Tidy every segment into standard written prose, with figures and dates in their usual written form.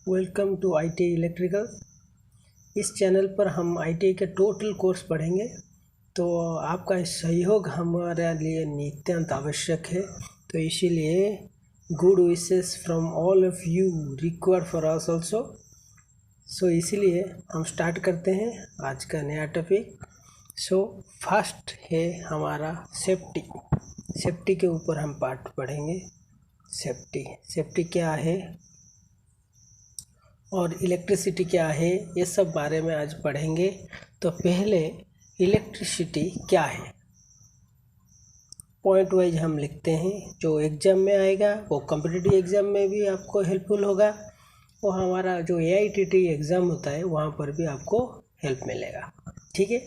Welcome to ITI electrical. इस channel पर हम ITI के टोटल कोर्स पढ़ेंगे, तो आपका सहयोग हमारे लिए नितांत आवश्यक है। तो इसीलिए good wishes from all of you required for us also. So इसीलिए हम स्टार्ट करते हैं आज का नया टॉपिक। सो फर्स्ट है हमारा सेफ्टी के ऊपर हम पार्ट पढ़ेंगे। सेफ्टी क्या है और इलेक्ट्रिसिटी क्या है, ये सब बारे में आज पढ़ेंगे। तो पहले इलेक्ट्रिसिटी क्या है, पॉइंट वाइज हम लिखते हैं। जो एग्ज़ाम में आएगा वो कॉम्पिटिटिव एग्ज़ाम में भी आपको हेल्पफुल होगा, और हमारा जो AITT एग्ज़ाम होता है वहाँ पर भी आपको हेल्प मिलेगा। ठीक है,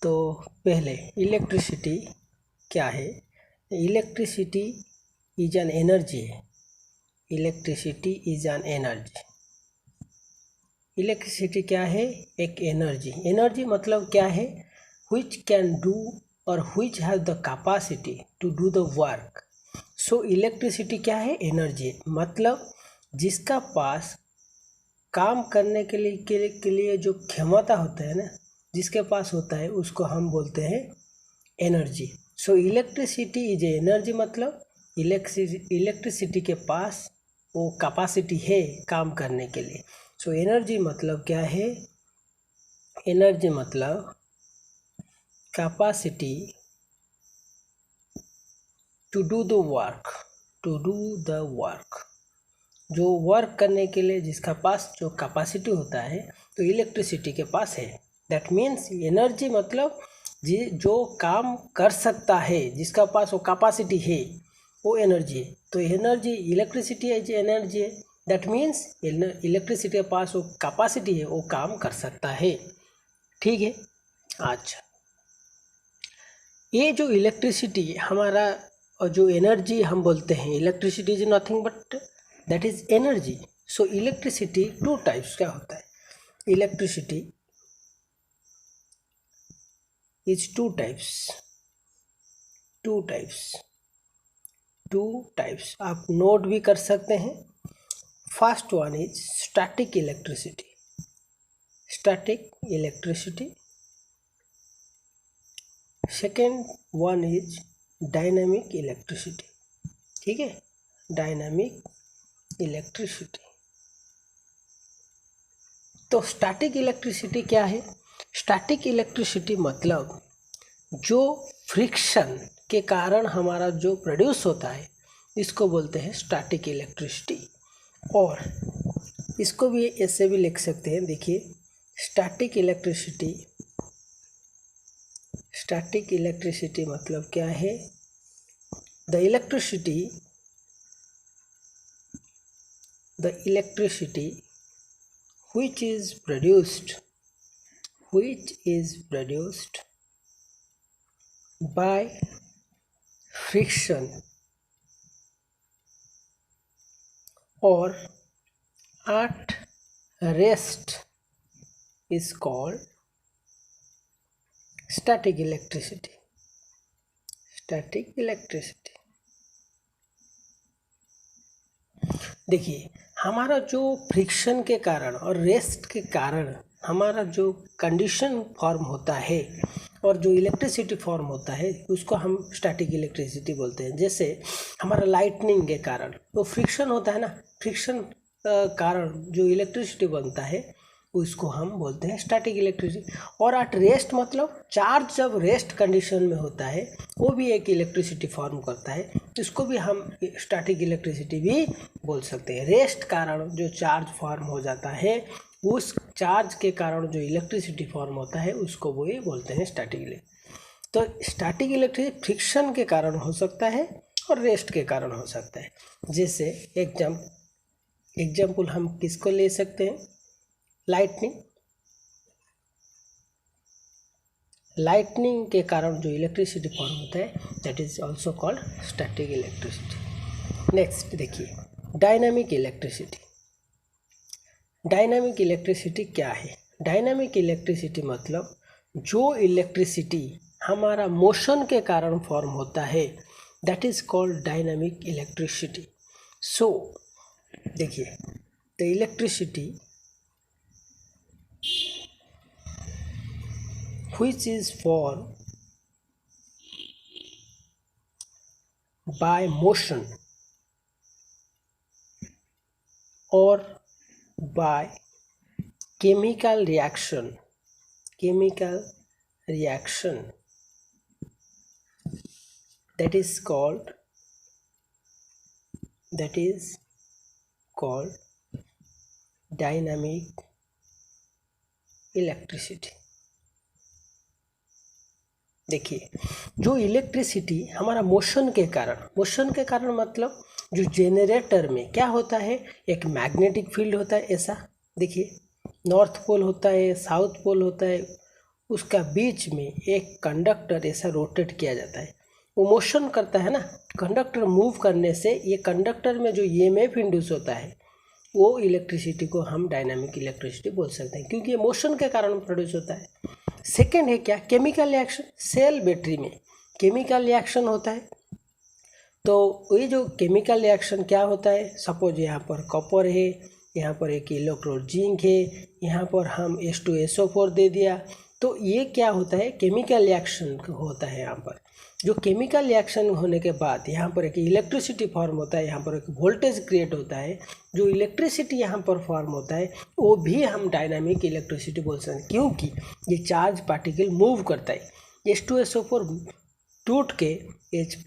तो पहले इलेक्ट्रिसिटी क्या है। इलेक्ट्रिसिटी इज एन एनर्जी है। Electricity is an energy. Electricity क्या है? एक एनर्जी मतलब क्या है? which can do और which have the capacity to do the work। So electricity क्या है? एनर्जी, मतलब जिसका पास काम करने के लिए जो क्षमता होता है ना, जिसके पास होता है उसको हम बोलते हैं energy. So electricity is energy, मतलब इलेक्ट्रिसिटी के पास वो कैपेसिटी है काम करने के लिए। सो एनर्जी मतलब क्या है? एनर्जी मतलब capacity to do the work, जो वर्क करने के लिए जिसका पास जो कैपेसिटी होता है, तो इलेक्ट्रिसिटी के पास है। दैट मीन्स एनर्जी मतलब जो काम कर सकता है, जिसका पास वो कैपेसिटी है, वो एनर्जी है। तो एनर्जी, इलेक्ट्रिसिटी है जो एनर्जी है, दैट मीन्स इलेक्ट्रिसिटी के पास वो कैपेसिटी है, वो काम कर सकता है। ठीक है। अच्छा, ये जो इलेक्ट्रिसिटी हमारा और जो एनर्जी हम बोलते हैं, electricity is nothing but that is energy. So electricity two types का होता है। इलेक्ट्रिसिटी इज टू टाइप्स आप नोट भी कर सकते हैं। First one is static electricity. Second one is dynamic electricity. ठीक है, डायनामिक इलेक्ट्रिसिटी। तो स्टैटिक इलेक्ट्रिसिटी क्या है? स्टैटिक इलेक्ट्रिसिटी मतलब जो फ्रिक्शन के कारण हमारा जो प्रोड्यूस होता है, इसको बोलते हैं स्टैटिक इलेक्ट्रिसिटी। और इसको भी ऐसे भी लिख सकते हैं, देखिए, स्टैटिक इलेक्ट्रिसिटी मतलब क्या है? The electricity which is produced by friction or at rest is called static electricity। देखिए, हमारा जो फ्रिक्शन के कारण और रेस्ट के कारण हमारा जो कंडीशन फॉर्म होता है और जो इलेक्ट्रिसिटी फॉर्म होता है, उसको हम स्टैटिक इलेक्ट्रिसिटी बोलते हैं। जैसे हमारा लाइटनिंग के कारण तो फ्रिक्शन होता है ना, फ्रिक्शन कारण जो इलेक्ट्रिसिटी बनता है उसको हम बोलते हैं स्टैटिक इलेक्ट्रिसिटी। और एट रेस्ट मतलब चार्ज जब रेस्ट कंडीशन में होता है, वो भी एक इलेक्ट्रिसिटी फॉर्म करता है, इसको भी हम स्टैटिक इलेक्ट्रिसिटी भी बोल सकते हैं। रेस्ट कारण जो चार्ज फॉर्म हो जाता है, उस चार्ज के कारण जो इलेक्ट्रिसिटी फॉर्म होता है, उसको वो ही बोलते हैं स्टैटिक इलेक्ट्रिसिटी। तो स्टैटिक इलेक्ट्रिसिटी फ्रिक्शन के कारण हो सकता है और रेस्ट के कारण हो सकता है। जैसे एग्जाम्पल हम किसको ले सकते हैं? लाइटनिंग के कारण जो इलेक्ट्रिसिटी फॉर्म होता है, that is also called static electricity. Next देखिए, डायनामिक इलेक्ट्रिसिटी क्या है? डायनामिक इलेक्ट्रिसिटी मतलब जो इलेक्ट्रिसिटी हमारा मोशन के कारण फॉर्म होता है, that is called dynamic electricity. So देखिए, the electricity which is formed by motion or by chemical reaction that is called dynamic electricity. देखिए, जो इलेक्ट्रिसिटी हमारा मोशन के कारण मतलब जो जेनरेटर में क्या होता है, एक मैग्नेटिक फील्ड होता है। ऐसा देखिए, नॉर्थ पोल होता है, साउथ पोल होता है, उसका बीच में एक कंडक्टर ऐसा रोटेट किया जाता है, वो मोशन करता है ना। कंडक्टर मूव करने से ये कंडक्टर में जो ईएमएफ इंड्यूस होता है, वो इलेक्ट्रिसिटी को हम डायनामिक इलेक्ट्रिसिटी बोल सकते हैं, क्योंकि ये मोशन के कारण प्रोड्यूस होता है। सेकेंड है क्या, केमिकल रिएक्शन। सेल बैटरी में केमिकल रिएक्शन होता है। तो ये जो केमिकल रिएक्शन क्या होता है, सपोज यहाँ पर कॉपर है, यहाँ पर एक इलेक्ट्रोड जिंक है, यहाँ पर हम H2SO4 दे दिया, तो ये क्या होता है, केमिकल रिएक्शन होता है। यहाँ पर जो केमिकल रिएक्शन होने के बाद यहाँ पर एक इलेक्ट्रिसिटी फॉर्म होता है, यहाँ पर एक वोल्टेज क्रिएट होता है। जो इलेक्ट्रिसिटी यहाँ पर फॉर्म होता है वो भी हम डायनामिक इलेक्ट्रिसिटी बोल सकते हैं, क्योंकि ये चार्ज पार्टिकल मूव करता है। H2SO4 टूट के H++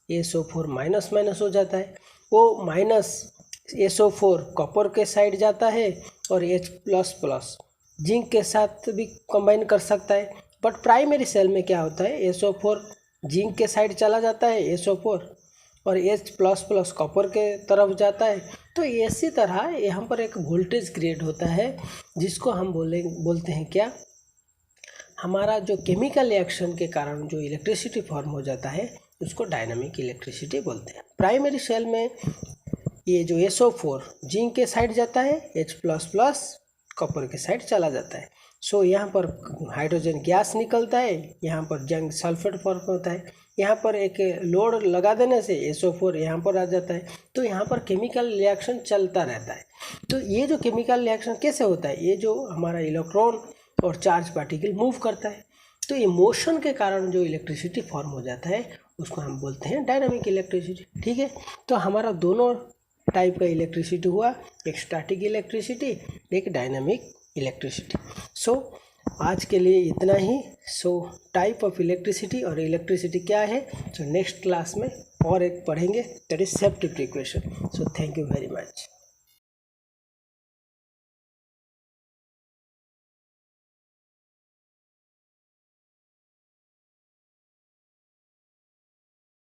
SO4 माइनस हो जाता है, वो माइनस SO4 कॉपर के साइड जाता है और H++ जिंक के साथ भी कंबाइन कर सकता है। बट प्राइमरी सेल में क्या होता है, SO4 जिंक के साइड चला जाता है SO4 और H++ कॉपर के तरफ जाता है। तो इसी तरह यहाँ पर एक वोल्टेज क्रिएट होता है, जिसको हम बोलते हैं क्या, हमारा जो केमिकल रिएक्शन के कारण जो इलेक्ट्रिसिटी फॉर्म हो जाता है उसको डायनामिक इलेक्ट्रिसिटी बोलते हैं। प्राइमरी सेल में ये जो SO4 जिंक के साइड जाता है, H++ कॉपर के साइड चला जाता है। सो यहाँ पर हाइड्रोजन गैस निकलता है, यहाँ पर जिंक सल्फेट फॉर्म होता है, यहाँ पर एक लोड लगा देने से SO4 यहाँ पर आ जाता है। तो यहाँ पर केमिकल रिएक्शन चलता रहता है। तो ये जो केमिकल रिएक्शन कैसे होता है, ये जो हमारा इलेक्ट्रॉन और चार्ज पार्टिकल मूव करता है, तो ये मोशन के कारण जो इलेक्ट्रिसिटी फॉर्म हो जाता है उसको हम बोलते हैं डायनामिक इलेक्ट्रिसिटी। ठीक है, तो हमारा दोनों टाइप का इलेक्ट्रिसिटी हुआ, एक स्टैटिक इलेक्ट्रिसिटी, एक डायनामिक इलेक्ट्रिसिटी। सो आज के लिए इतना ही। सो टाइप ऑफ इलेक्ट्रिसिटी और इलेक्ट्रिसिटी क्या है, सो नेक्स्ट क्लास में और एक पढ़ेंगे, that is self equation. So thank you very much.